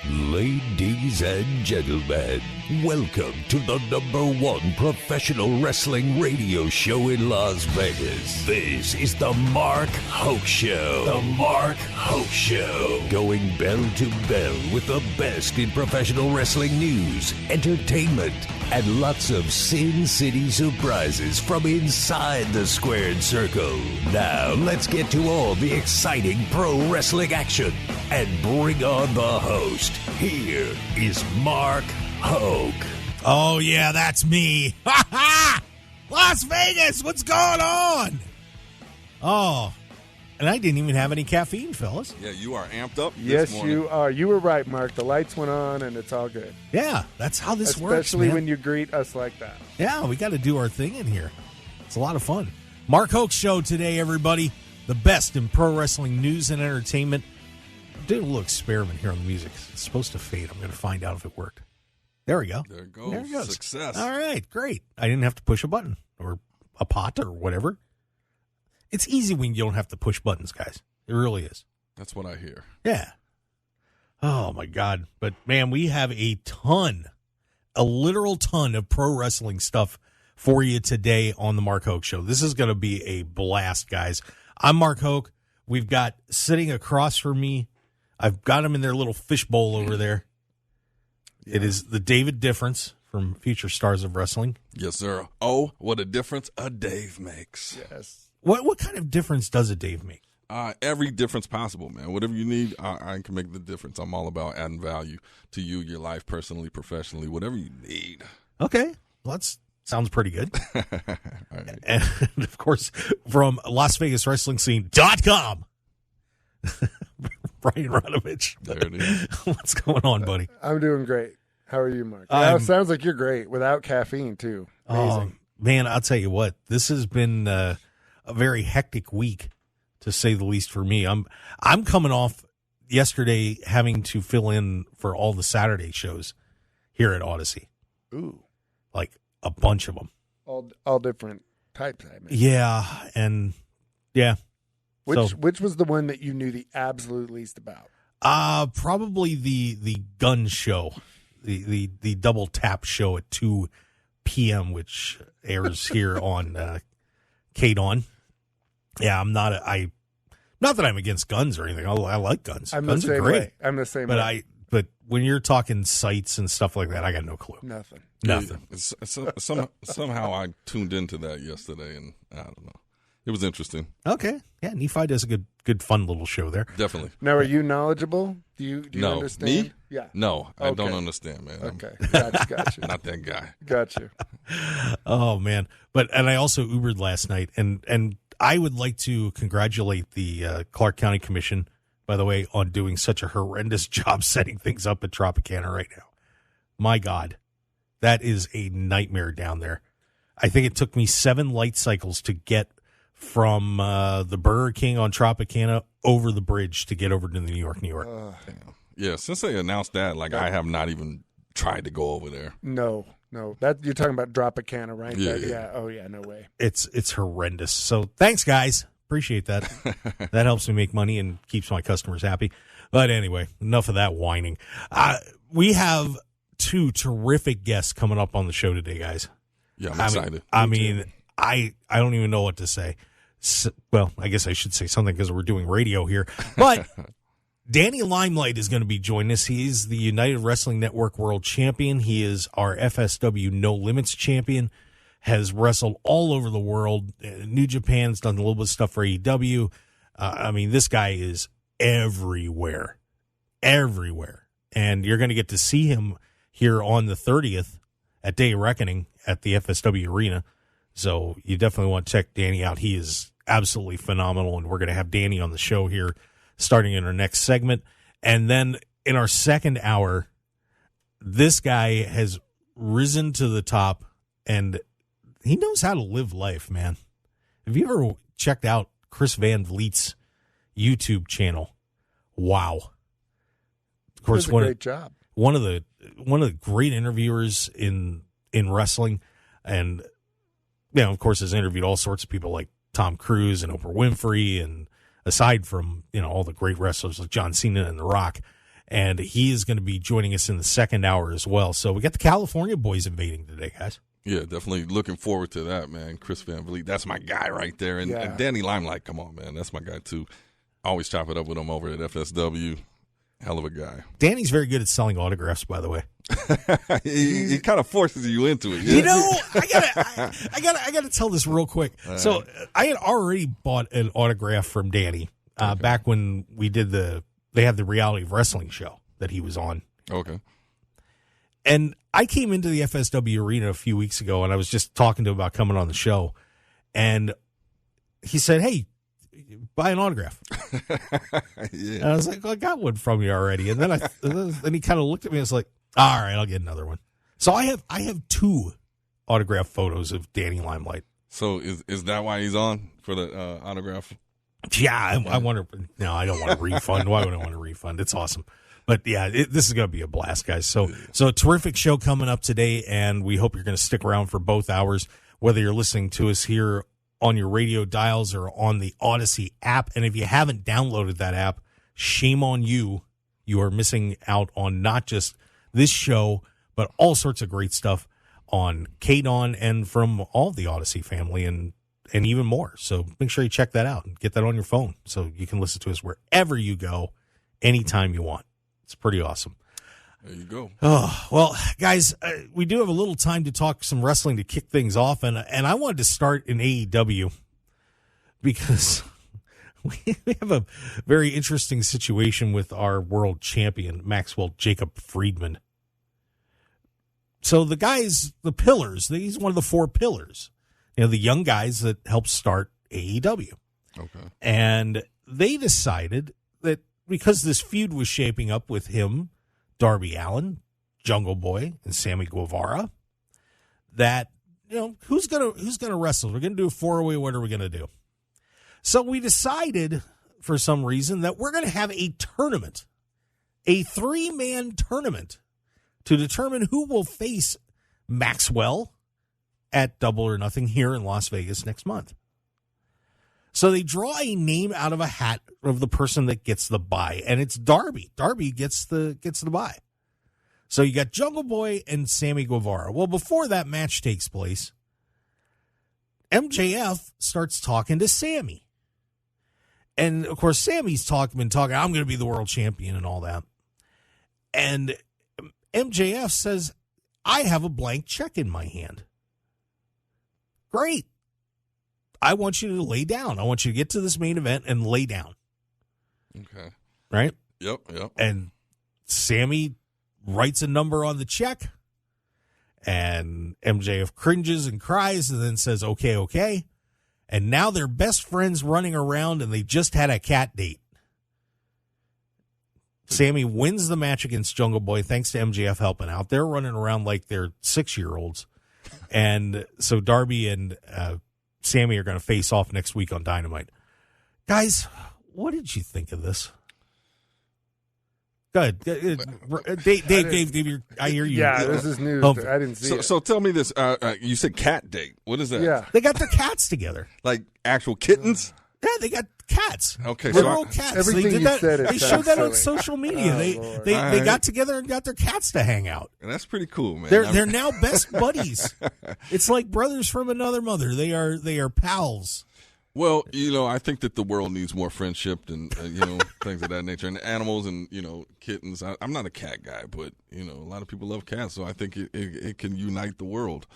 Ladies and gentlemen, welcome to the #1 professional wrestling radio show in Las Vegas. This is the Mark Hoke Show. The Mark Hoke Show. Going bell to bell with the best in professional wrestling news, entertainment, and lots of Sin City surprises from inside the squared circle. Now, let's get to all the exciting pro wrestling action and bring on the host. Here is Mark Hoke. Oh, yeah, that's me. Ha ha! Las Vegas, what's going on? Oh, and I didn't even have any caffeine, fellas. Yeah, you are amped up Yes, this morning. you are. You were right, Mark. The lights went on, and it's all good. Yeah, that's how this works, Especially man. when you greet us like that. Yeah, we got to do our thing in here. It's a lot of fun. Mark Hoke Show today, everybody. The best in pro wrestling news and entertainment. Did a little experiment here on the music. It's supposed to fade. I'm going to find out if it worked. There we go. There it goes. There it goes. Success. All right, great. I didn't have to push a button or a pot or whatever. It's easy when you don't have to push buttons, guys. It really is. That's what I hear. Yeah. Oh, my God. But, man, we have a literal ton of pro wrestling stuff for you today on the Mark Hoke Show. This is going to be a blast, guys. I'm Mark Hoke. We've got sitting across from me, I've got him in their little fishbowl over there. Yeah. It is the David Difference from Future Stars of Wrestling. Yes, sir. Oh, what a difference a Dave makes. Yes. What kind of difference does a Dave make? Every difference possible, man. Whatever you need, I can make the difference. I'm all about adding value to you, your life, personally, professionally, whatever you need. Okay. Well, that sounds pretty good. All right. And, of course, from LasVegasWrestlingScene.com, Brian Ronovech. There it is. What's going on, buddy? I'm doing great. How are you, Mark? Sounds like you're great without caffeine, too. Amazing. Man, I'll tell you what. This has been a very hectic week, to say the least, for me. I'm coming off yesterday having to fill in for all the Saturday shows here at Odyssey. Ooh. Like a bunch of them. All different types, I mean. Yeah, and yeah. Which was the one that you knew the absolute least about? Probably the gun show, the double tap show at 2 p.m., which airs here on KDAWN. Yeah, not that I'm against guns or anything. I like guns. Guns are great. I'm the same way. But when you're talking sights and stuff like that, I got no clue. Nothing. Somehow I tuned into that yesterday, and I don't know. It was interesting. Okay. Yeah, Nephi does a good fun little show there. Definitely. Now, are you knowledgeable? Do you no. understand? Me? Yeah. No, I Okay. don't understand, man. Okay. Got you. Not that guy. Got you. Oh, man. And I also Ubered last night, and I would like to congratulate the Clark County Commission, by the way, on doing such a horrendous job setting things up at Tropicana right now. My God, that is a nightmare down there. I think it took me 7 light cycles to get from the Burger King on Tropicana over the bridge to get over to New York. Yeah, since they announced that, I have not even tried to go over there. No. That you're talking about Tropicana, right? Yeah. Oh, yeah, no way. It's horrendous. So thanks, guys. Appreciate that. That helps me make money and keeps my customers happy. But anyway, enough of that whining. We have 2 terrific guests coming up on the show today, guys. Yeah, I'm excited. I don't even know what to say. Well, I guess I should say something because we're doing radio here. But Danny Limelight is going to be joining us. He's the United Wrestling Network World Champion. He is our FSW No Limits Champion. Has wrestled all over the world. New Japan's done a little bit of stuff for AEW. This guy is everywhere. And you're going to get to see him here on the 30th at Day of Reckoning at the FSW Arena. So you definitely want to check Danny out. He is absolutely phenomenal, and we're going to have Danny on the show here starting in our next segment. And then in our second hour, this guy has risen to the top, and he knows how to live life, man. Have you ever checked out Chris Van Vliet's YouTube channel? Wow. Of course, great job. One of the great interviewers in wrestling, and of course, has interviewed all sorts of people like Tom Cruise and Oprah Winfrey, and aside from all the great wrestlers like John Cena and The Rock, and he is going to be joining us in the second hour as well. So we got the California boys invading today, guys. Yeah, definitely looking forward to that, man. Chris Van Vliet, that's my guy right there. And Danny Limelight, come on, man. That's my guy, too. I always chop it up with him over at FSW. Hell of a guy. Danny's very good at selling autographs, by the way. he kind of forces you into it. Yeah? You know, I gotta tell this real quick. So I had already bought an autograph from Danny back when we did they had the Reality of Wrestling show that he was on. Okay. And I came into the FSW arena a few weeks ago, and I was just talking to him about coming on the show. And he said, "Hey, buy an autograph." Yeah. And I was like, "Well, I got one from you already." And then he kind of looked at me and was like, "All right, I'll get another one." So I have 2 autograph photos of Danny Limelight. So is that why he's on for the autograph? Yeah, I wonder. No, I don't want a refund. Why would I want a refund? It's awesome. But yeah, this is going to be a blast, guys. So a terrific show coming up today, and we hope you're going to stick around for both hours, whether you're listening to us here on your radio dials or on the Odyssey app. And if you haven't downloaded that app, shame on you. You are missing out on not just this show, but all sorts of great stuff on KDAWN and from all of the Odyssey family and even more. So make sure you check that out and get that on your phone so you can listen to us wherever you go, anytime you want. It's pretty awesome. There you go. Oh, well, guys, we do have a little time to talk some wrestling to kick things off, and I wanted to start in AEW because we have a very interesting situation with our world champion, Maxwell Jacob Friedman. So the guys, the pillars, he's one of the 4 pillars, the young guys that helped start AEW. Okay. And they decided that because this feud was shaping up with him, Darby Allin, Jungle Boy, and Sammy Guevara, that, who's gonna wrestle? We're gonna do a 4-way. What are we gonna do? So we decided, for some reason, that we're gonna have a tournament, a 3-man tournament, to determine who will face Maxwell at Double or Nothing here in Las Vegas next month. So they draw a name out of a hat of the person that gets the bye, and it's Darby. Darby gets the bye. So you got Jungle Boy and Sammy Guevara. Well, before that match takes place, MJF starts talking to Sammy. And, of course, Sammy's been talking, I'm going to be the world champion and all that. And MJF says, I have a blank check in my hand. Great. I want you to lay down. I want you to get to this main event and lay down. Okay. Right? Yep. And Sammy writes a number on the check, and MJF cringes and cries and then says, okay. And now they're best friends running around, and they just had a cat date. Sammy wins the match against Jungle Boy thanks to MJF helping out. They're running around like they're 6-year-olds. And so Darby and Sammy are going to face off next week on Dynamite. Guys, what did you think of this? Go ahead. Dave, I hear you. Yeah, this is news. I didn't see it. So tell me this. You said cat date. What is that? Yeah. They got their cats together. Like actual kittens? Yeah, they got cats. Okay. Literal cats. Everything they did you that. said They showed that on silly. social media. They got together and got their cats to hang out. And that's pretty cool, man. They're now best buddies. It's like brothers from another mother. They are pals. Well, I think that the world needs more friendship and, things of that nature. And animals and, kittens. I'm not a cat guy, but, a lot of people love cats, so I think it can unite the world.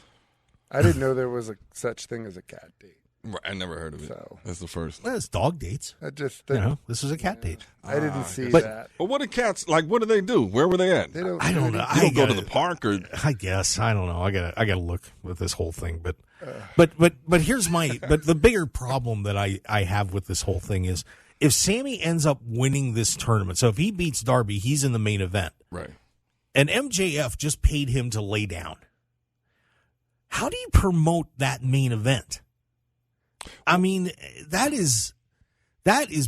I didn't know there was a such thing as a cat date. Right, I never heard of it. So. That's the first. Well, it's dog dates. I just this was a cat date. I didn't see that. But what do cats like? What do they do? Where were they at? They don't, I don't know. They don't go to the park, or I guess I don't know. I gotta look with this whole thing, but here's but the bigger problem that I have with this whole thing is if Sammy ends up winning this tournament. So if he beats Darby, he's in the main event, right? And MJF just paid him to lay down. How do you promote that main event? I mean, that is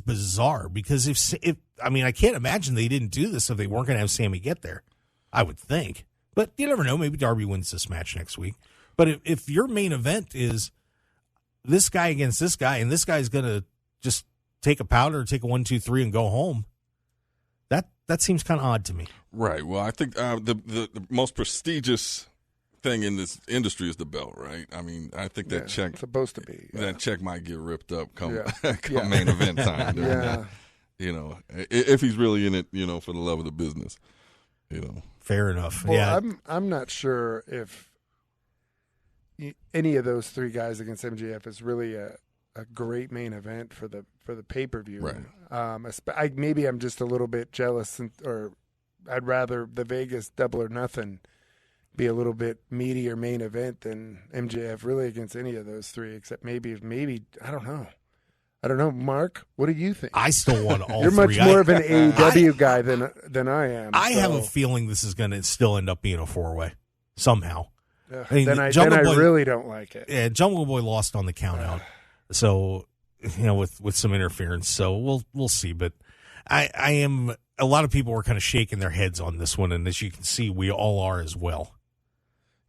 bizarre because if I can't imagine they didn't do this if they weren't going to have Sammy get there. I would think, but you never know. Maybe Darby wins this match next week. But if your main event is this guy against this guy, and this guy's going to just take a powder, take a 1, 2, 3, and go home, that that seems kind of odd to me. Right. Well, I think the most prestigious thing in this industry is the belt, right? I mean, I think that check supposed to be that check might get ripped up come main event time. Yeah. You know, if he's really in it, you know, for the love of the business, you know. Fair enough. Well, yeah, I'm not sure if any of those three guys against MJF is really a great main event for the pay-per-view. Right. Maybe I'm just a little bit jealous, or I'd rather the Vegas Double or Nothing be a little bit meatier main event than MJF really against any of those three, except maybe I don't know. I don't know, Mark. What do you think? I still want all You're three. much more of an AEW guy than I am. I have a feeling this is going to still end up being a 4-way somehow. I mean, then I really don't like it. Yeah, Jungle Boy lost on the count out, so you know with some interference. So we'll see. But I am. A lot of people were kind of shaking their heads on this one, and as you can see, we all are as well.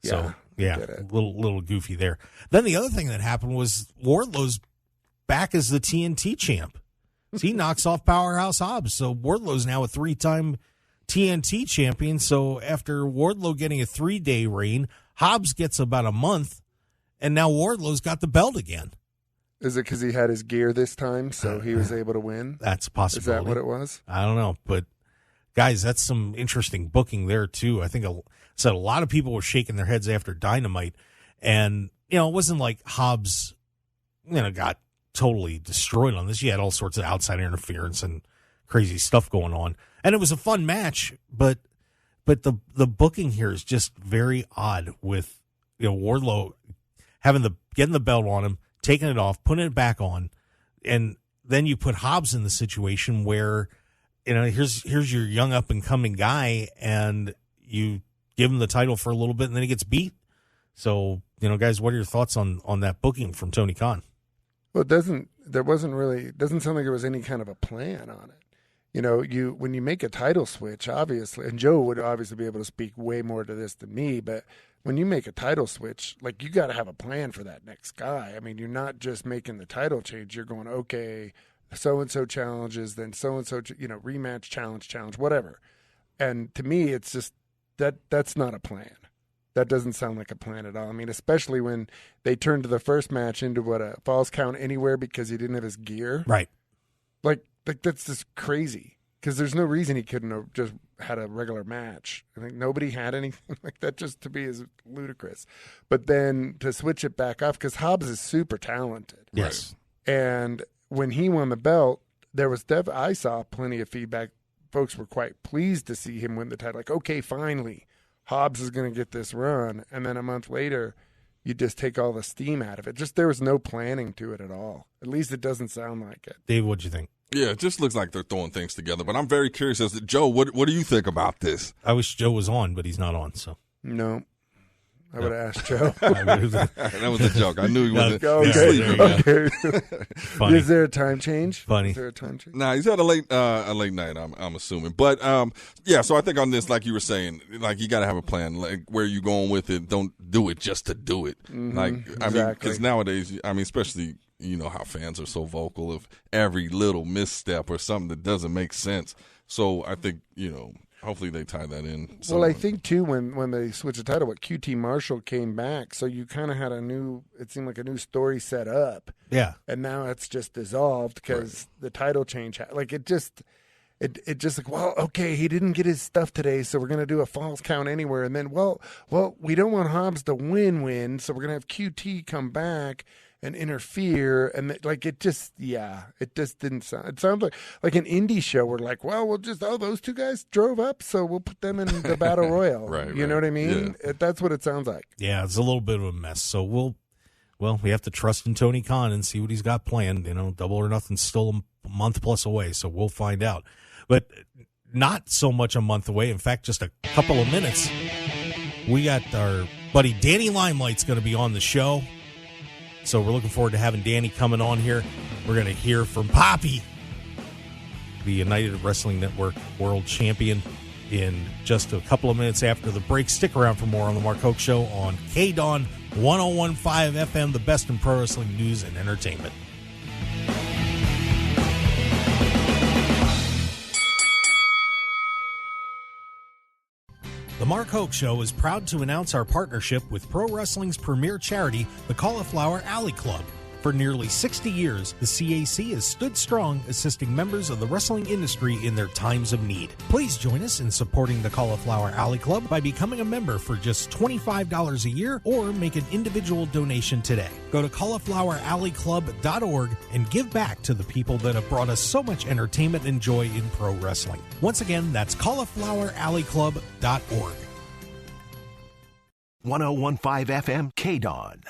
So yeah, a little goofy there. Then the other thing that happened was Wardlow's back as the TNT champ. So he knocks off Powerhouse Hobbs. So Wardlow's now a 3-time TNT champion. So after Wardlow getting a 3-day reign, Hobbs gets about a month, and now Wardlow's got the belt again. Is it because he had his gear this time, so he was able to win? That's a possibility. Is that what it was? I don't know. But, guys, that's some interesting booking there, too. I think a lot of people were shaking their heads after Dynamite. And, you know, it wasn't like Hobbs, you know, got totally destroyed on this. You had all sorts of outside interference and crazy stuff going on. And it was a fun match, but the booking here is just very odd with, you know, Wardlow getting the belt on him, taking it off, putting it back on, and then you put Hobbs in the situation where, you know, here's your young up and coming guy, and you give him the title for a little bit, and then he gets beat. So, you know, guys, what are your thoughts on that booking from Tony Khan? Well, it doesn't sound like there was any kind of a plan on it. You know, when you make a title switch, obviously, and Joe would obviously be able to speak way more to this than me, but when you make a title switch, like, you got to have a plan for that next guy. I mean, you're not just making the title change. You're going, okay, so-and-so challenges, then so-and-so, you know, rematch, challenge, whatever. And to me, it's just that's not a plan. That doesn't sound like a plan at all. I mean, especially when they turned to the first match into a falls count anywhere because he didn't have his gear. Right. Like that's just crazy, because there's no reason he couldn't have just had a regular match. I think nobody had anything like that. Just to be is ludicrous. But then to switch it back off, because Hobbs is super talented. Yes. And when he won the belt, there was I saw plenty of feedback. Folks were quite pleased to see him win the title. Like, okay, finally, Hobbs is going to get this run. And then a month later, you just take all the steam out of it. Just there was no planning to it at all. At least it doesn't sound like it. Dave, what'd you think? Yeah, it just looks like they're throwing things together. But I'm very curious as to, Joe, what do you think about this? I wish Joe was on, but he's not on. So no, I would have asked Joe. That was a joke. I knew he wasn't. Okay. Funny. Is there a time change? Funny. Is there a time change? Nah, he's had a late night. I'm assuming, but yeah. So I think on this, like you were saying, like, you got to have a plan. Like, where you going with it? Don't do it just to do it. Mm-hmm, like, I mean, exactly. because nowadays, I mean, especially, you know how fans are so vocal of every little misstep or something that doesn't make sense. So I think, you know, hopefully they tie that in. Well, I think too when they switched the title, QT Marshall came back, so you kind of had it seemed like a new story set up. Yeah, and now it's just dissolved because the title change. Like, it just like, well, okay, he didn't get his stuff today, so we're gonna do a falls count anywhere, and then well, we don't want Hobbs to win, so we're gonna have QT come back and interfere, and it just didn't sound. It sounds like an indie show where, like, well, we'll just those two guys drove up, so we'll put them in the battle royal. Right. You know what I mean? Yeah. That's what it sounds like. Yeah, it's a little bit of a mess. So we have to trust in Tony Khan and see what he's got planned. You know, Double or Nothing's still a month plus away, so we'll find out. But not so much a month away. In fact, just a couple of minutes. We got our buddy Danny Limelight's going to be on the show. So we're looking forward to having Danny coming on here. We're going to hear from Poppy, the United Wrestling Network World Champion, in just a couple of minutes after the break. Stick around for more on the Mark Hoke Show on KDAWN 101.5 FM, the best in pro wrestling news and entertainment. The Mark Hoke Show is proud to announce our partnership with pro wrestling's premier charity, the Cauliflower Alley Club. For nearly 60 years, the CAC has stood strong, assisting members of the wrestling industry in their times of need. Please join us in supporting the Cauliflower Alley Club by becoming a member for just $25 a year or make an individual donation today. Go to caulifloweralleyclub.org and give back to the people that have brought us so much entertainment and joy in pro wrestling. Once again, that's caulifloweralleyclub.org. 101.5 FM KDAWN.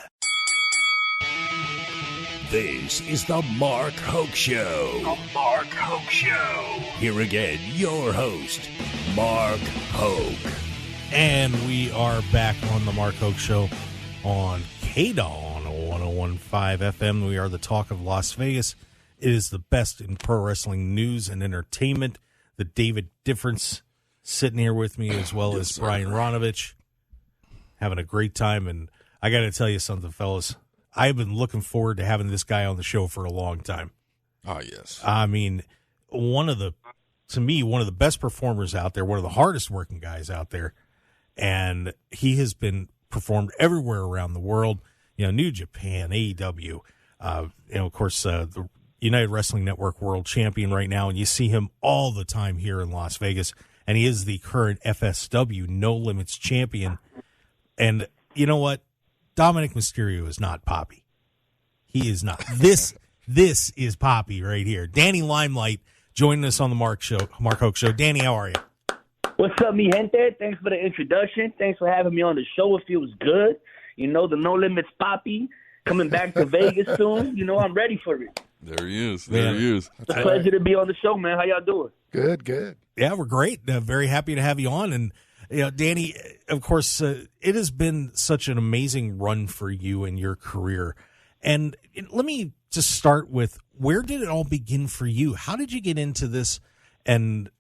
This is the Mark Hoke Show. The Mark Hoke Show. Here again, your host, Mark Hoke. And we are back on the Mark Hoke Show on KDAWN 101.5 FM. We are the talk of Las Vegas. It is the best in pro wrestling news and entertainment. The David Difference sitting here with me, as well as Brian Ronovech. Having a great time. And I got to tell you something, fellas. I've been looking forward to having this guy on the show for a long time. Oh, yes. I mean, one of the best performers out there, one of the hardest working guys out there. And he has been performed everywhere around the world. You know, New Japan, AEW, of course, the United Wrestling Network world champion right now. And you see him all the time here in Las Vegas. And he is the current FSW No Limits champion. And you know what? Dominic Mysterio is not Poppy. He is not. This is Poppy right here. Danny Limelight joining us on the Mark Hoke Show. Danny, how are you? What's up, mi gente? Thanks for the introduction. Thanks for having me on the show. It feels good. You know, the No Limits Poppy coming back to Vegas soon. You know, I'm ready for it. There he is. There he is. It's a pleasure to be on the show, man. How y'all doing? Good. Yeah, we're great. Very happy to have you on. And you know, Danny, of course, it has been such an amazing run for you and your career. And let me just start with, where did it all begin for you? How did you get into this? And,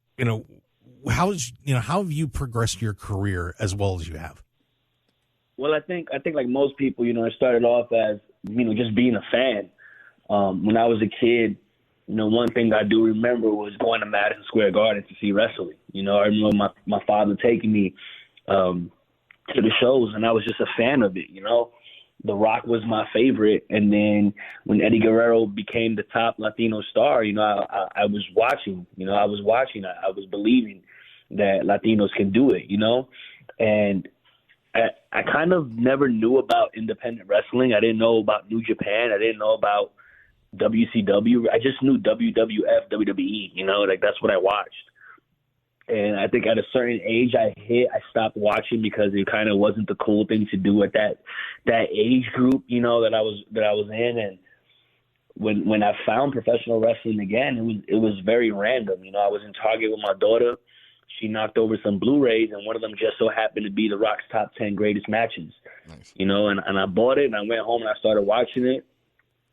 how have you progressed your career as well as you have? Well, I think like most people, I started off as, just being a fan. When I was a kid, one thing I do remember was going to Madison Square Garden to see wrestling. I remember my father taking me to the shows, and I was just a fan of it. The Rock was my favorite, and then when Eddie Guerrero became the top Latino star, I was watching. I was believing that Latinos can do it. And I kind of never knew about independent wrestling. I didn't know about New Japan. I didn't know about WCW. I just knew WWF, WWE, that's what I watched. And I think at a certain age I stopped watching because it kind of wasn't the cool thing to do at that age group, that I was in. And when I found professional wrestling again, it was very random. I was in Target with my daughter. She knocked over some Blu-rays, and one of them just so happened to be The Rock's top 10 greatest matches. Nice. And I bought it, and I went home and I started watching it.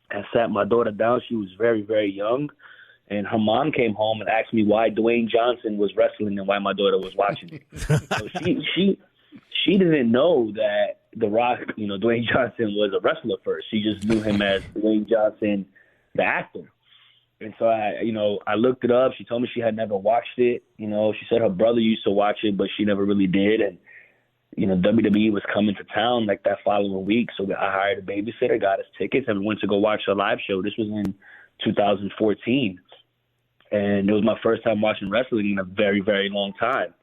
I sat my daughter down. She was very, very young. And her mom came home and asked me why Dwayne Johnson was wrestling and why my daughter was watching it. So she didn't know that The Rock, Dwayne Johnson was a wrestler first. She just knew him as Dwayne Johnson, the actor. And so I looked it up. She told me she had never watched it. She said her brother used to watch it, but she never really did. And WWE was coming to town like that following week. So I hired a babysitter, got us tickets, and we went to go watch a live show. This was in 2014. And it was my first time watching wrestling in a very, very long time.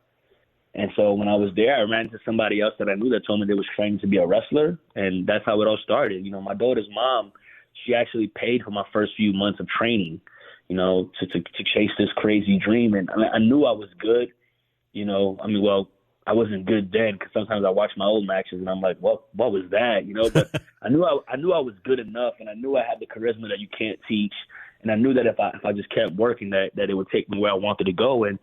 And so when I was there, I ran into somebody else that I knew that told me they was training to be a wrestler. And that's how it all started. My daughter's mom, she actually paid for my first few months of training, to chase this crazy dream. And I knew I was good, I wasn't good then because sometimes I watch my old matches and I'm like, what was that? But I knew I was good enough, and I knew I had the charisma that you can't teach. And I knew that if I just kept working, that it would take me where I wanted to go. And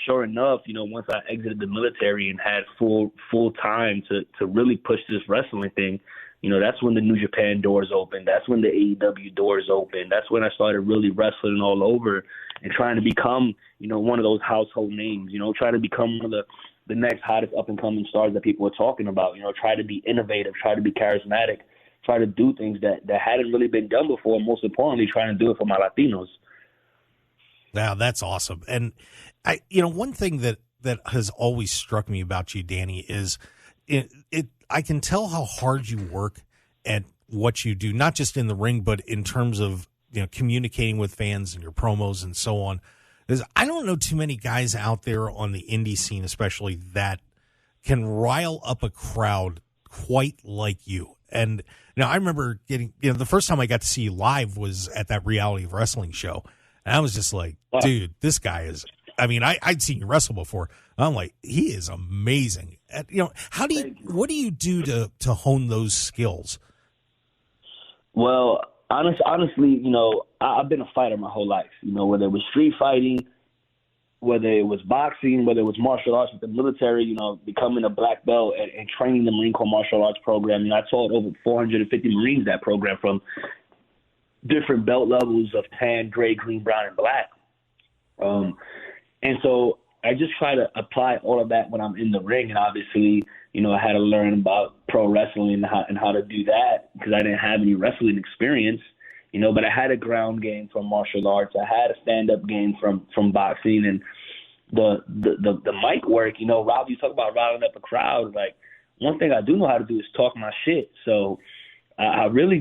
sure enough, once I exited the military and had full time to really push this wrestling thing, that's when the New Japan doors opened. That's when the AEW doors opened. That's when I started really wrestling all over and trying to become, one of those household names, trying to become one of the next hottest up-and-coming stars that people are talking about. Try to be innovative, try to be charismatic, try to do things that hadn't really been done before, and most importantly, trying to do it for my Latinos. Wow, that's awesome. And one thing that that has always struck me about you, Danny, is I can tell how hard you work at what you do, not just in the ring, but in terms of, communicating with fans and your promos and so on. Because I don't know too many guys out there on the indie scene, especially, that can rile up a crowd quite like you. And now I remember getting, the first time I got to see you live was at that Reality of Wrestling show. And I was just like, dude, this guy is, I'd seen you wrestle before. I'm like, he is amazing. What do you do to hone those skills? Well, honestly, I've been a fighter my whole life, whether it was street fighting, whether it was boxing, whether it was martial arts with the military, becoming a black belt and training the Marine Corps martial arts program. I taught over 450 Marines that program from different belt levels of tan, gray, green, brown, and black. And so I just try to apply all of that when I'm in the ring. And obviously, I had to learn about pro wrestling and how to do that because I didn't have any wrestling experience, but I had a ground game from martial arts. I had a stand-up game from boxing, and the mic work, Rob, you talk about riling up a crowd. Like, one thing I do know how to do is talk my shit. So I really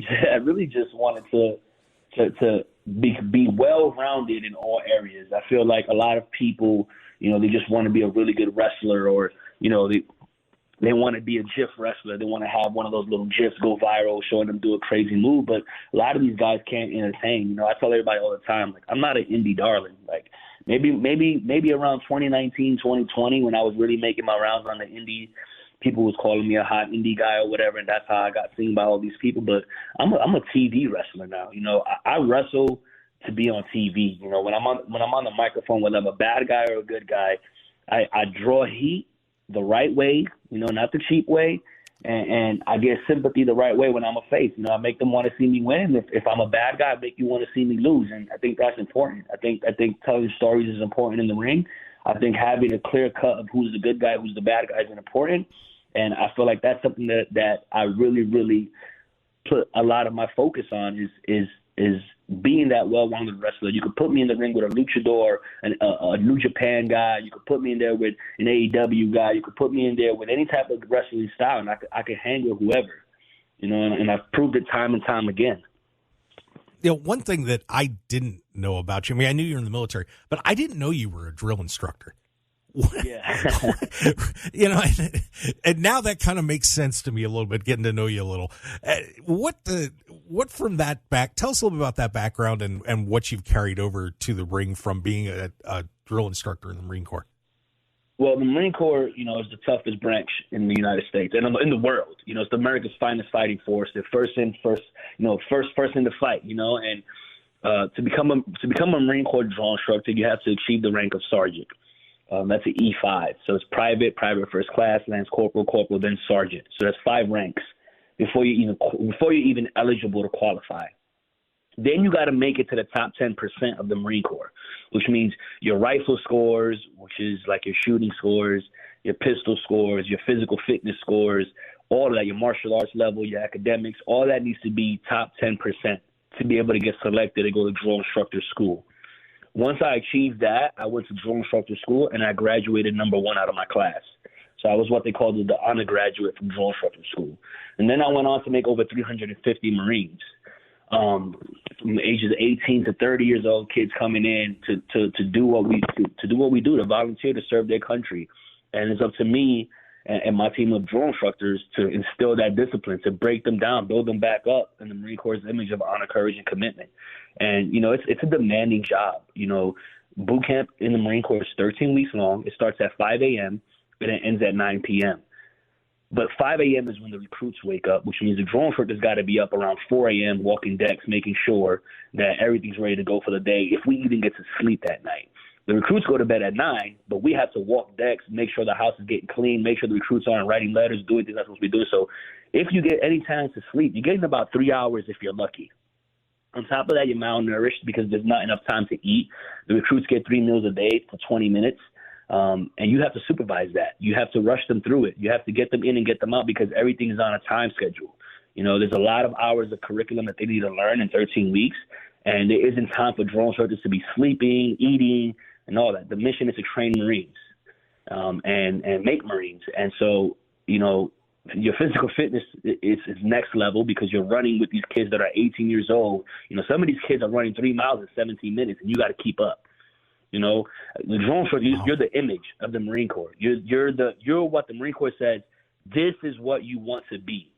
just wanted to be well-rounded in all areas. I feel like a lot of people, they just want to be a really good wrestler, or, they want to be a GIF wrestler. They want to have one of those little GIFs go viral, showing them do a crazy move. But a lot of these guys can't entertain. I tell everybody all the time, like, I'm not an indie darling. Like, maybe around 2019, 2020, when I was really making my rounds on the indie, people was calling me a hot indie guy or whatever, and that's how I got seen by all these people. But I'm a TV wrestler now. I wrestle to be on TV. When I'm on the microphone, whether I'm a bad guy or a good guy, I draw heat the right way, not the cheap way, and I get sympathy the right way when I'm a face. I make them want to see me win. If I'm a bad guy, I make you want to see me lose, and I think that's important. I think telling stories is important in the ring. I think having a clear cut of who's the good guy, who's the bad guy is important, and I feel like that's something that I really, really put a lot of my focus on is being that well-rounded wrestler. You could put me in the ring with a luchador, a New Japan guy. You could put me in there with an AEW guy. You could put me in there with any type of wrestling style, and I could hang with whoever, and I've proved it time and time again. One thing that I didn't know about you, I knew you were in the military, but I didn't know you were a drill instructor. Yeah. And now that kind of makes sense to me a little bit, getting to know you a little. What from that back, tell us a little bit about that background and what you've carried over to the ring from being a drill instructor in the Marine Corps. Well, the Marine Corps, is the toughest branch in the United States and in the world. It's America's finest fighting force. They're first in to fight, and to become a Marine Corps drill instructor, you have to achieve the rank of sergeant. That's an E5. So it's private first class, lance corporal, then sergeant. So that's 5 ranks before you're even eligible to qualify. Then you got to make it to the top 10% of the Marine Corps, which means your rifle scores, which is like your shooting scores, your pistol scores, your physical fitness scores, all of that, your martial arts level, your academics, all that needs to be top 10% to be able to get selected to go to drill instructor school. Once I achieved that, I went to drill instructor school, and I graduated number 1 out of my class. So I was what they called the honor graduate from drill instructor school. And then I went on to make over 350 Marines. From the ages of 18 to 30 years old, kids coming in to do what we do, to volunteer to serve their country. And it's up to me and my team of drill instructors to instill that discipline, to break them down, build them back up in the Marine Corps' image of honor, courage, and commitment. And, it's a demanding job. Boot camp in the Marine Corps is 13 weeks long. It starts at 5 a.m. and it ends at 9 p.m. But 5 a.m. is when the recruits wake up, which means the drill instructor's got to be up around 4 a.m. walking decks, making sure that everything's ready to go for the day, if we even get to sleep that night. The recruits go to bed at 9, but we have to walk decks, make sure the house is getting clean, make sure the recruits aren't writing letters, doing things they're supposed to be doing. So if you get any time to sleep, you're getting about 3 hours if you're lucky. On top of that, you're malnourished because there's not enough time to eat. The recruits get 3 meals a day for 20 minutes, and you have to supervise that. You have to rush them through it. You have to get them in and get them out because everything is on a time schedule. There's a lot of hours of curriculum that they need to learn in 13 weeks, and there isn't time for drill instructors to be sleeping, eating, and all that. The mission is to train Marines. and make Marines. And so, you know, your physical fitness is next level because you're running with these kids that are 18 years old. You know, some of these kids are running 3 miles in 17 minutes, and you got to keep up. You know, the drone for you, you're the image of the Marine Corps. You're what the Marine Corps says. This is what you want to be.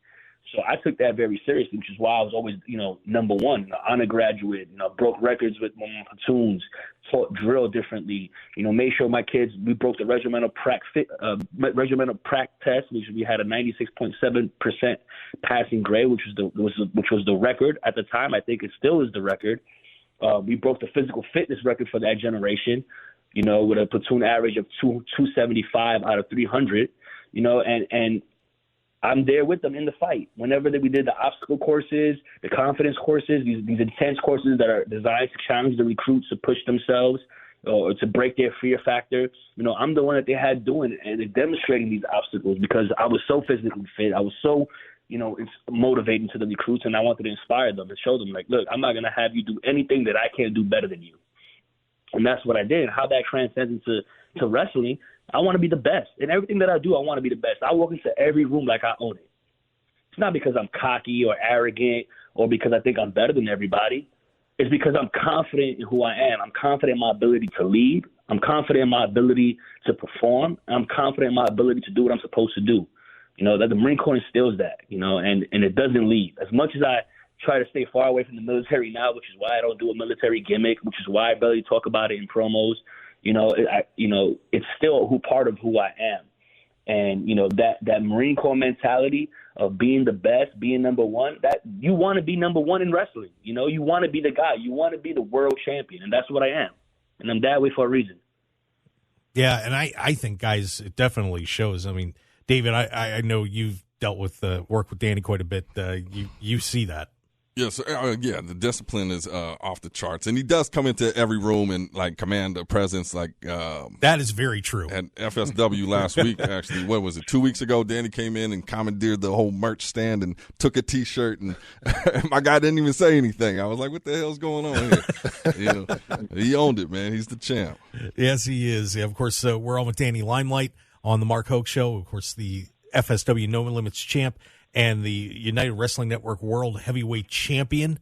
So I took that very seriously, which is why I was always, you know, number one, honor graduate, you know, broke records with my platoons, taught drill differently, you know, made sure my kids, we broke the regimental prac test, which we had a 96.7% passing grade, which was the record at the time. I think it still is the record. We broke the physical fitness record for that generation, you know, with a platoon average of 275 out of 300, you know, and I'm there with them in the fight. Whenever we did the obstacle courses, the confidence courses, these intense courses that are designed to challenge the recruits to push themselves or to break their fear factor, you know, I'm the one that they had doing and demonstrating these obstacles because I was so physically fit. I was so, you know, it's motivating to the recruits, and I wanted to inspire them and show them, like, look, I'm not going to have you do anything that I can't do better than you. And that's what I did. And how that transcends into wrestling, I want to be the best. In everything that I do, I want to be the best. I walk into every room like I own it. It's not because I'm cocky or arrogant or because I think I'm better than everybody. It's because I'm confident in who I am. I'm confident in my ability to lead. I'm confident in my ability to perform. I'm confident in my ability to do what I'm supposed to do. You know, that the Marine Corps instills that, you know, and it doesn't leave. As much as I try to stay far away from the military now, which is why I don't do a military gimmick, which is why I barely talk about it in promos. You know, it's still part of who I am. And, you know, that Marine Corps mentality of being the best, being number one, that you want to be number one in wrestling. You know, you want to be the guy. You want to be the world champion. And that's what I am. And I'm that way for a reason. Yeah, and I think, guys, it definitely shows. I mean, David, I know you've dealt with work with Danny quite a bit. You see that. Yes, the discipline is off the charts, and he does come into every room and like command a presence. Like that is very true. At FSW last week, actually, what was it? 2 weeks ago, Danny came in and commandeered the whole merch stand and took a T-shirt, and my guy didn't even say anything. I was like, "What the hell's going on here?" You know, he owned it, man. He's the champ. Yes, he is. Yeah, of course, we're on with Danny Limelight on the Mark Hoke Show. Of course, the FSW No Limits champ and the United Wrestling Network World Heavyweight Champion.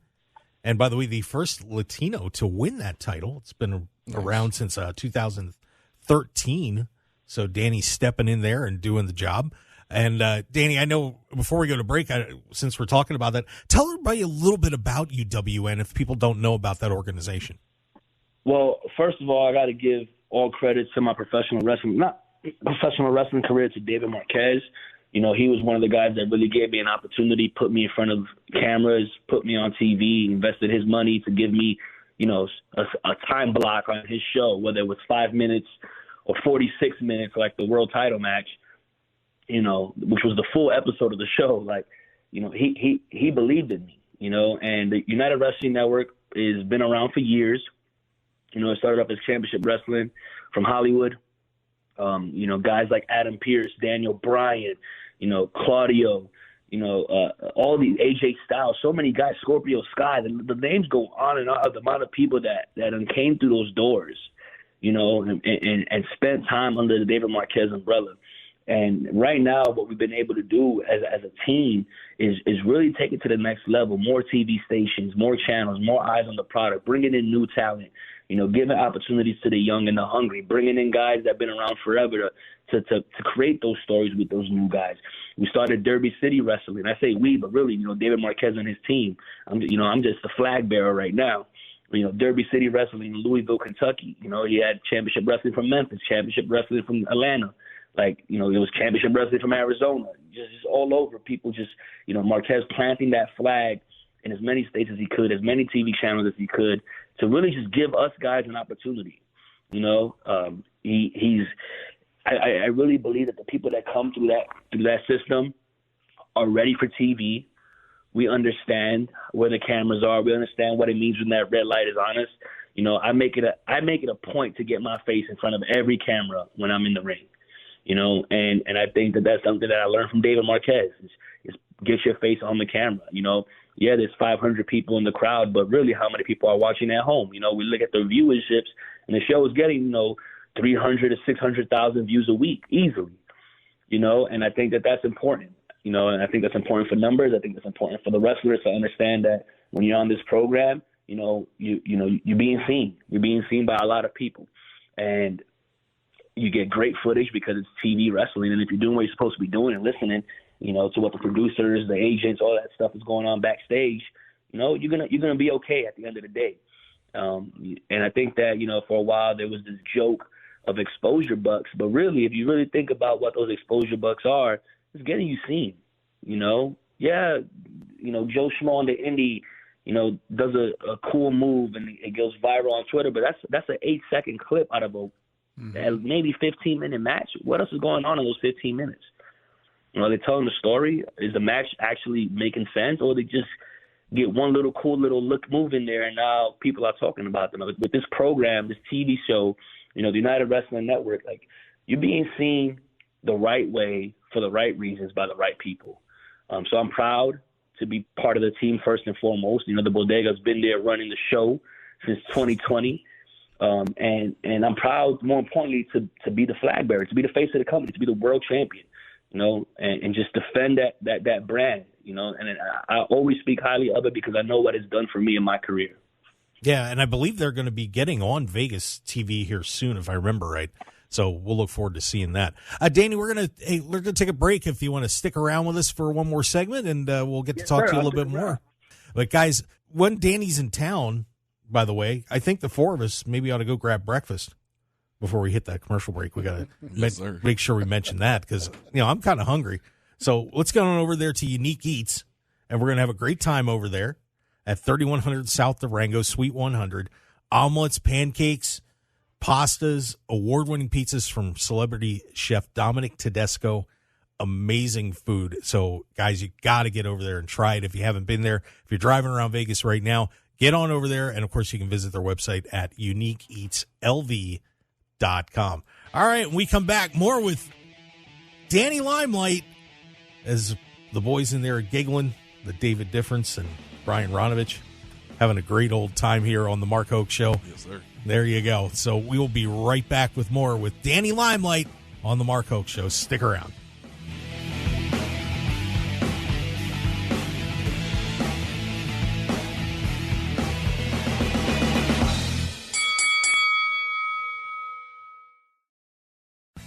And by the way, the first Latino to win that title. It's been around since 2013. So Danny's stepping in there and doing the job. And Danny, I know before we go to break, since we're talking about that, tell everybody a little bit about UWN if people don't know about that organization. Well, first of all, I got to give all credit to my professional wrestling career to David Marquez. You know, he was one of the guys that really gave me an opportunity, put me in front of cameras, put me on TV, invested his money to give me, you know, a time block on his show, whether it was 5 minutes or 46 minutes, like the world title match, you know, which was the full episode of the show. Like, you know, he believed in me, you know, and the United Wrestling Network has been around for years. You know, it started up as Championship Wrestling from Hollywood. You know, guys like Adam Pearce, Daniel Bryan, you know, Claudio, you know, all these AJ Styles, so many guys, Scorpio Sky, the names go on and on, the amount of people that came through those doors, you know, and spent time under the David Marquez umbrella. And right now, what we've been able to do as a team is really take it to the next level. More TV stations, more channels, more eyes on the product, bringing in new talent, you know, giving opportunities to the young and the hungry, bringing in guys that have been around forever to create those stories with those new guys. We started Derby City Wrestling. I say we, but really, you know, David Marquez and his team. I'm just the flag bearer right now. You know, Derby City Wrestling in Louisville, Kentucky. You know, he had Championship Wrestling from Memphis, Championship Wrestling from Atlanta. Like, you know, it was Championship Wrestling from Arizona. Just all over. People just, you know, Marquez planting that flag in as many states as he could, as many TV channels as he could, to really just give us guys an opportunity. You know, I really believe that the people that come through that system are ready for TV. We understand where the cameras are. We understand what it means when that red light is on us. You know, I make it a point to get my face in front of every camera when I'm in the ring. You know, and I think that's something that I learned from David Marquez is get your face on the camera. You know, yeah, there's 500 people in the crowd, but really how many people are watching at home? You know, we look at the viewerships, and the show is getting, you know, 300 to 600,000 views a week easily, you know, and I think that that's important, you know, and I think that's important for numbers. I think that's important for the wrestlers to understand that when you're on this program, you know, you're being seen. You're being seen by a lot of people, and you get great footage because it's TV wrestling. And if you're doing what you're supposed to be doing and listening, you know, to what the producers, the agents, all that stuff is going on backstage, you know, you're gonna be okay at the end of the day. And I think that, you know, for a while there was this joke of exposure bucks, but really, if you really think about what those exposure bucks are, it's getting you seen. You know, yeah, you know, Joe Schmo on the indie, you know, does a cool move and it goes viral on Twitter, but that's an 8-second clip out of a maybe 15-minute match. What else is going on in those 15 minutes? You know, are they telling the story? Is the match actually making sense, or they just get one little cool little look move in there and now people are talking about them? With this program, this TV show, you know, the United Wrestling Network, like, you're being seen the right way for the right reasons by the right people. So I'm proud to be part of the team first and foremost. You know, the Bodega's been there running the show since 2020. And I'm proud, more importantly, to be the flag bearer, to be the face of the company, to be the world champion, you know, and just defend that brand, you know. And I always speak highly of it because I know what it's done for me in my career. Yeah, and I believe they're going to be getting on Vegas TV here soon, if I remember right. So we'll look forward to seeing that. Danny, we're gonna take a break if you want to stick around with us for one more segment, and we'll get to talk to you a little bit more. But guys, when Danny's in town, by the way, I think the four of us maybe ought to go grab breakfast before we hit that commercial break. We got to make sure we mention that because, you know, I'm kind of hungry. So let's go on over there to Unique Eats, and we're going to have a great time over there at 3100 South Durango, Suite 100. Omelets, pancakes, pastas, award-winning pizzas from celebrity chef Dominic Tedesco. Amazing food. So, guys, you got to get over there and try it if you haven't been there. If you're driving around Vegas right now, get on over there, and, of course, you can visit their website at uniqueeatslv.com. All right, when we come back, more with Danny Limelight as the boys in there are giggling, the David Difference and Brian Ronovech, having a great old time here on the Mark Hoke Show. Yes, sir. There you go. So we will be right back with more with Danny Limelight on the Mark Hoke Show. Stick around.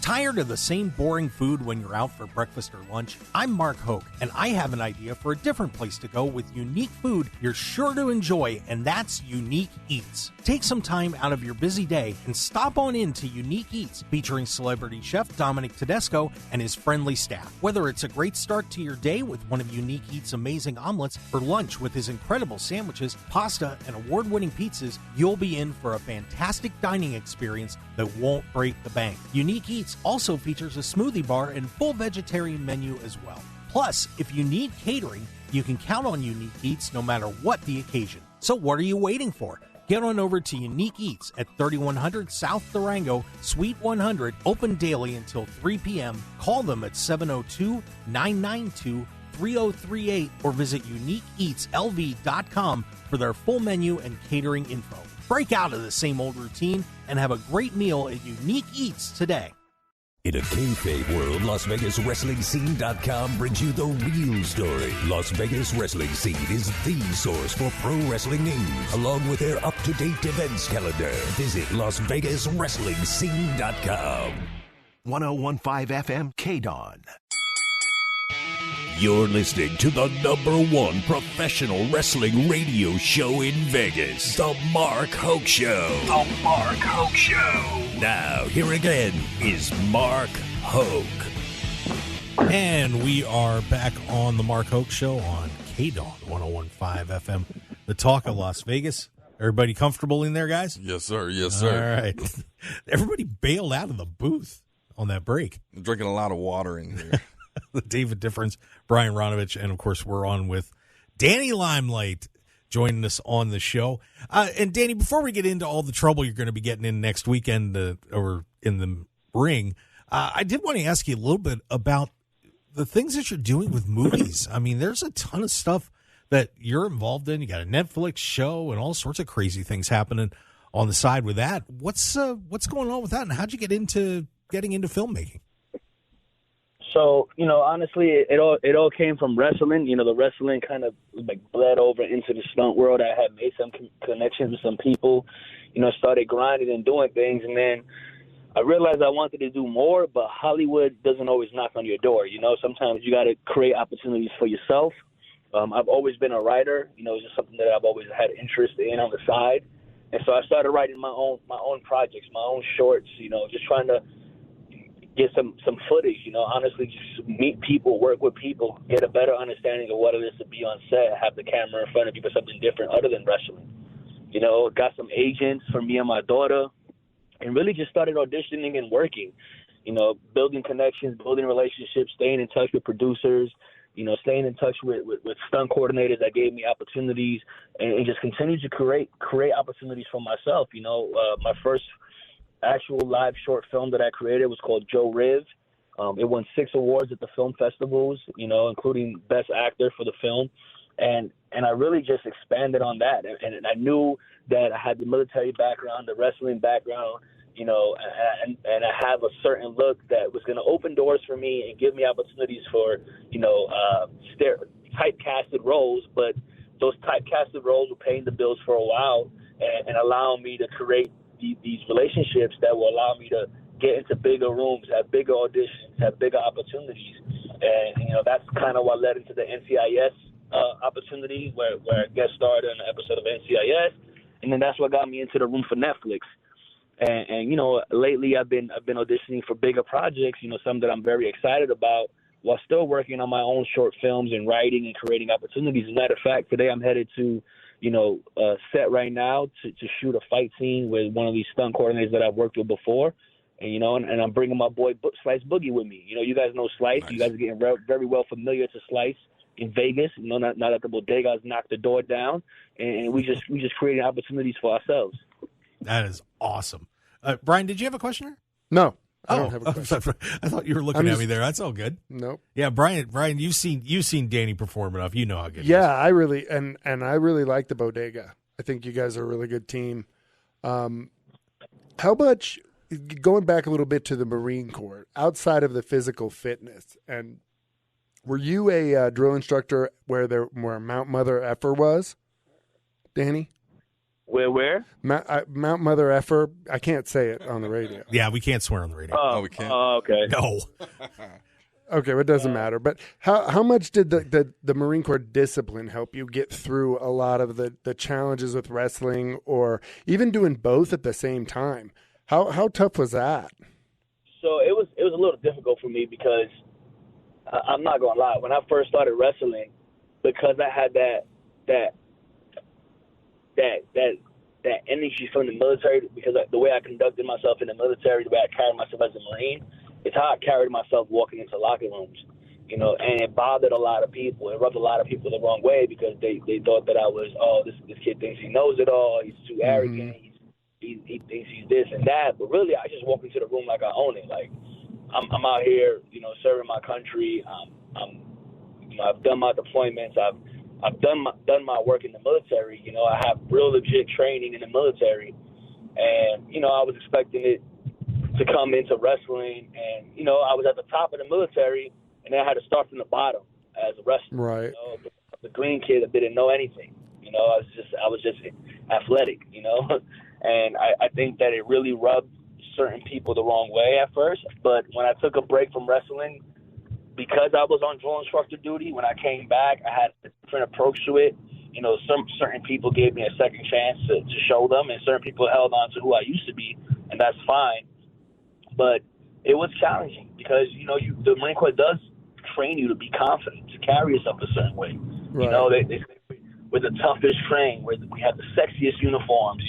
Tired of the same boring food when you're out for breakfast or lunch? I'm Mark Hoke, and I have an idea for a different place to go with unique food you're sure to enjoy, and that's Unique Eats. Take some time out of your busy day and stop on in to Unique Eats, featuring celebrity chef Dominic Tedesco and his friendly staff. Whether it's a great start to your day with one of Unique Eats' amazing omelets, or lunch with his incredible sandwiches, pasta, and award-winning pizzas, you'll be in for a fantastic dining experience that won't break the bank. Unique Eats also features a smoothie bar and full vegetarian menu as well. Plus, if you need catering, you can count on Unique Eats no matter what the occasion. So what are you waiting for? Get on over to Unique Eats at 3100 South Durango, Suite 100, open daily until 3 p.m. Call them at 702-992-3038 or visit uniqueeatslv.com for their full menu and catering info. Break out of the same old routine and have a great meal at Unique Eats today. In a kayfabe world, LasVegasWrestlingScene.com brings you the real story. Las Vegas Wrestling Scene is the source for pro wrestling news, along with their up-to-date events calendar. Visit LasVegasWrestlingScene.com. 101.5 FM KDAWN. You're listening to the #1 professional wrestling radio show in Vegas, The Mark Hoke Show. The Mark Hoke Show. Now, here again is Mark Hoke. And we are back on the Mark Hoke Show on KDAWN 101.5 FM, the talk of Las Vegas. Everybody comfortable in there, guys? Yes, sir. Yes, sir. All right. Everybody bailed out of the booth on that break. I'm drinking a lot of water in here. The David Difference, Brian Ronovech, and, of course, we're on with Danny Limelight joining us on the show. And, Danny, before we get into all the trouble you're going to be getting in next weekend or in the ring, I did want to ask you a little bit about the things that you're doing with movies. I mean, there's a ton of stuff that you're involved in. You got a Netflix show and all sorts of crazy things happening on the side with that. What's going on with that, and how'd you get into getting into filmmaking? So, honestly, it all came from wrestling. The wrestling kind of like bled over into the stunt world. I had made some connections with some people, started grinding and doing things. And then I realized I wanted to do more, but Hollywood doesn't always knock on your door. Sometimes you got to create opportunities for yourself. I've always been a writer. It's just something that I've always had interest in on the side. And so I started writing my own projects, my own shorts, just trying to get some footage, honestly, just meet people, work with people, get a better understanding of what it is to be on set, have the camera in front of you for something different other than wrestling. Got some agents for me and my daughter, and really just started auditioning and working, building connections, building relationships, staying in touch with producers, staying in touch with stunt coordinators that gave me opportunities, and just continue to create opportunities for myself. My first actual live short film that I created was called Joe Riv. It won 6 awards at the film festivals, including Best Actor for the film. And I really just expanded on that. And I knew that I had the military background, the wrestling background, and I have a certain look that was going to open doors for me and give me opportunities for, typecasted roles. But those typecasted roles were paying the bills for a while and allowing me to create these relationships that will allow me to get into bigger rooms, have bigger auditions, have bigger opportunities. And, that's kind of what led into the NCIS opportunity where I guest starred in an episode of NCIS. And then that's what got me into the room for Netflix. And lately I've been auditioning for bigger projects, some that I'm very excited about, while still working on my own short films and writing and creating opportunities. As a matter of fact, today I'm headed to set right now to shoot a fight scene with one of these stunt coordinators that I've worked with before. And, and I'm bringing my boy Slice Boogie with me. You guys know Slice. Nice. You guys are getting very well familiar to Slice in Vegas. Not at the bodegas knocked the door down. And we just creating opportunities for ourselves. That is awesome. Brian, did you have a question? No. I don't have a question. I thought you were looking at me there. That's all good. Nope. Yeah, Brian, you've seen Danny perform enough. You know how good he is. Yeah, I really and I really like the bodega. I think you guys are a really good team. How much, going back a little bit to the Marine Corps, outside of the physical fitness, and were you a drill instructor where Mount Mother Effer was, Danny? Where? Mount Mother Effer. I can't say it on the radio. Yeah, we can't swear on the radio. Oh, we can't? Oh, okay. No. Okay, well, it doesn't matter. But how much did the Marine Corps discipline help you get through a lot of the challenges with wrestling, or even doing both at the same time? How tough was that? So it was a little difficult for me because I'm not gonna lie. When I first started wrestling, because I had that energy from the military, because the way I conducted myself in the military, the way I carried myself as a Marine, it's how I carried myself walking into locker rooms, and it bothered a lot of people. It rubbed a lot of people the wrong way because they thought that I was, this kid thinks he knows it all. He's too arrogant. He thinks he's this and that. But really, I just walk into the room like I own it. Like I'm out here, serving my country. I've done my deployments. I've done my work in the military. I have real legit training in the military, and I was expecting it to come into wrestling, and I was at the top of the military, and then I had to start from the bottom as a wrestler. Right. The green kid that didn't know anything. I was just athletic. And I think that it really rubbed certain people the wrong way at first. But when I took a break from wrestling, because I was on drill instructor duty, when I came back, I had a different approach to it. Certain people gave me a second chance to show them, and certain people held on to who I used to be, and that's fine. But it was challenging because, the Marine Corps does train you to be confident, to carry yourself a certain way. Right. They say we're the toughest trained, we have the sexiest uniforms,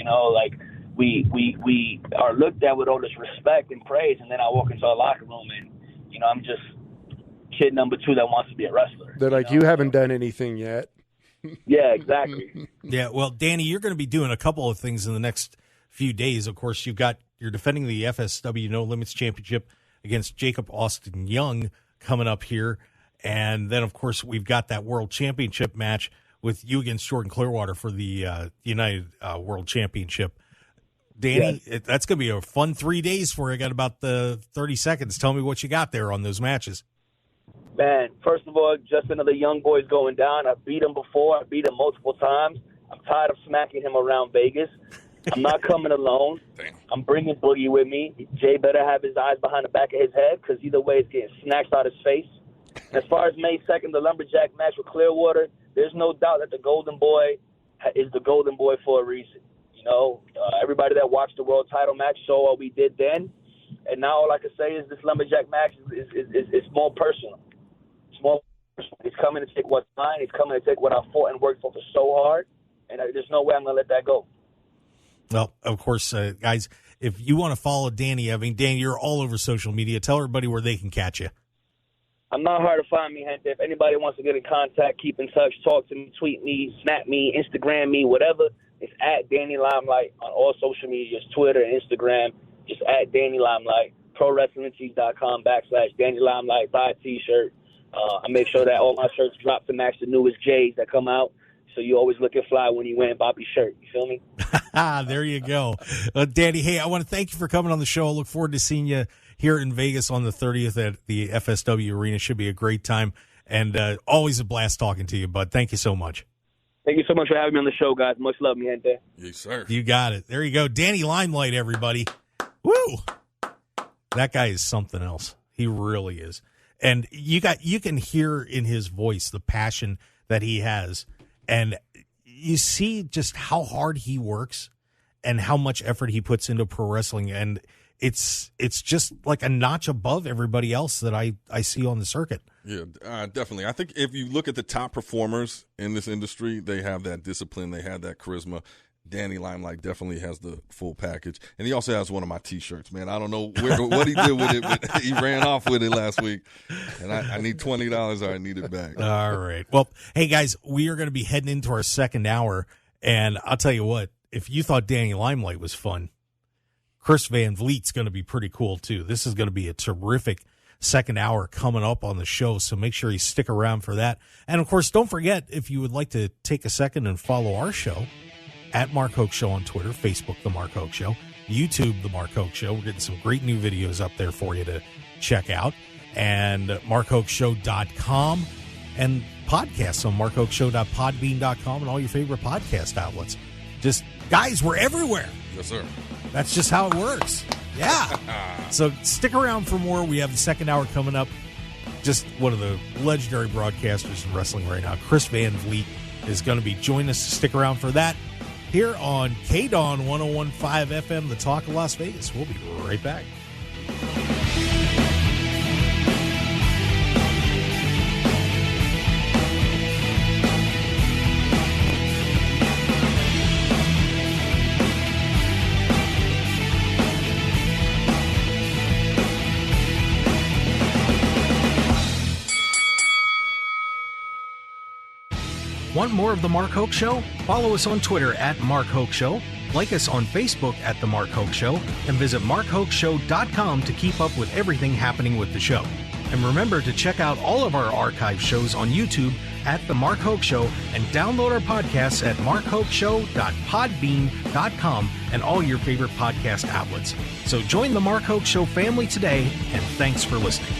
we are looked at with all this respect and praise, and then I walk into a locker room and, I'm just kid number 2 that wants to be a wrestler. They're like, you haven't done anything yet. Yeah, exactly. Yeah, well, Danny, you're going to be doing a couple of things in the next few days. Of course, you're defending the FSW No Limits Championship against Jakob Austin Young coming up here. And then, of course, we've got that World Championship match with you against Jordan Clearwater for the United World Championship. Danny, that's going to be a fun 3 days for you. I got about the 30 seconds. Tell me what you got there on those matches. Man, first of all, just another young boy's going down. I beat him before. I beat him multiple times. I'm tired of smacking him around Vegas. I'm not coming alone. Damn. I'm bringing Boogie with me. Jay better have his eyes behind the back of his head because either way it's getting snatched out his face. And as far as May 2nd, the Lumberjack match with Clearwater, there's no doubt that the Golden Boy is the Golden Boy for a reason. You know, everybody that watched the world title match saw what we did then. And now all I can say is this Lumberjack match is more personal. It's more personal. He's coming to take what's mine. He's coming to take what I fought and worked for so hard. And there's no way I'm going to let that go. Well, of course, guys, if you want to follow Danny, I mean, Danny, you're all over social media. Tell everybody where they can catch you. I'm not hard to find me, gente. If anybody wants to get in contact, keep in touch, talk to me, tweet me, snap me, Instagram me, whatever, it's at Danny Limelight on all social medias, Twitter, Instagram, just at Danny Limelight, ProWrestlingTees.com/Danny Limelight. Buy a T-shirt. I make sure that all my shirts drop to match the newest J's that come out. So you always looking fly when you wearing Bobby's shirt. You feel me? There you go. Danny, hey, I want to thank you for coming on the show. I look forward to seeing you here in Vegas on the 30th at the FSW Arena. Should be a great time. And always a blast talking to you, bud. Thank you so much. Thank you so much for having me on the show, guys. Much love, mi gente. Yes, sir. You got it. There you go. Danny Limelight, everybody. Woo! That guy is something else. He really is. And you can hear in his voice the passion that he has. And you see just how hard he works and how much effort he puts into pro wrestling. And it's just like a notch above everybody else that I see on the circuit. Yeah, definitely. I think if you look at the top performers in this industry, they have that discipline, they have that charisma. Danny Limelight definitely has the full package. And he also has one of my T-shirts, man. I don't know what he did with it, but he ran off with it last week. And I need $20 or I need it back. All right. Well, hey, guys, we are going to be heading into our second hour. And I'll tell you what, if you thought Danny Limelight was fun, Chris Van Vliet's going to be pretty cool, too. This is going to be a terrific second hour coming up on the show, so make sure you stick around for that. And, of course, don't forget, if you would like to take a second and follow our show, at Mark Hoke Show on Twitter, Facebook, The Mark Hoke Show, YouTube, The Mark Hoke Show. We're getting some great new videos up there for you to check out. And markhokeshow.com and podcasts on markhokeshow.podbean.com and all your favorite podcast outlets. Just, guys, we're everywhere. Yes, sir. That's just how it works. Yeah. So stick around for more. We have the second hour coming up. Just one of the legendary broadcasters in wrestling right now, Chris Van Vliet, is going to be joining us. Stick around for that here on KDAWN 101.5 FM, the Talk of Las Vegas. We'll be right back. Want more of The Mark Hoke Show? Follow us on Twitter at Mark Hoke Show, like us on Facebook at The Mark Hoke Show, and visit markhokeshow.com to keep up with everything happening with the show. And remember to check out all of our archive shows on YouTube at The Mark Hoke Show and download our podcasts at markhokeshow.podbean.com and all your favorite podcast outlets. So join The Mark Hoke Show family today, and thanks for listening.